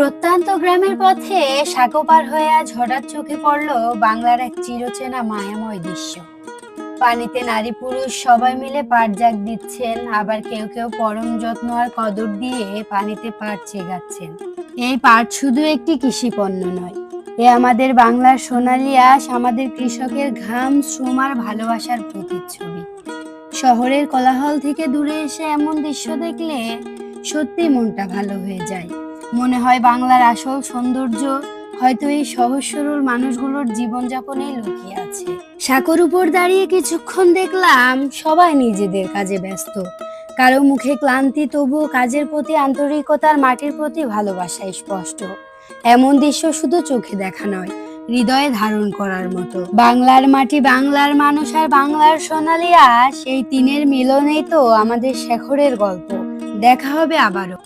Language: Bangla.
প্রত্যন্ত গ্রামের পথে সাঁকো পার হয়ে আজ হঠাৎ চোখে পড়ল বাংলার এক চিরচেনা মায়াময় দৃশ্য। পানিতে নারী পুরুষ সবাই মিলে পাট জাগ দিচ্ছেন, আবার কেউ কেউ পরম যত্ন আর কদর দিয়ে পানিতে পাট চেগাচ্ছেন। এই পাট শুধু একটি কৃষি পণ্য নয়, এ আমাদের বাংলার সোনালী আঁশ, আমাদের কৃষকের ঘাম, শ্রম আর ভালোবাসার প্রতিচ্ছবি। শহরের কোলাহল থেকে দূরে এসে এমন দৃশ্য দেখলে সত্যি মনটা ভালো হয়ে যায়। মনে হয় বাংলার আসল সৌন্দর্য হয়তো এই সহজ সরল মানুষগুলোর জীবনযাপনেই লুকিয়ে আছে। সাঁকোর উপর দাঁড়িয়ে কিছুক্ষণ দেখলাম সবাই নিজেদের কাজে ব্যস্ত, কারো মুখে ক্লান্তি, তবুও কাজের প্রতি আন্তরিকতার, মাটির প্রতি ভালোবাসা স্পষ্ট। এমন দৃশ্য শুধু চোখে দেখা নয়, হৃদয়ে ধারণ করার মতো। বাংলার মাটি, বাংলার মানুষ আর বাংলার সোনালী আঁশ, এই তিনের মিলনেই তো আমাদের শেখরের গল্প। দেখা হবে আবারও।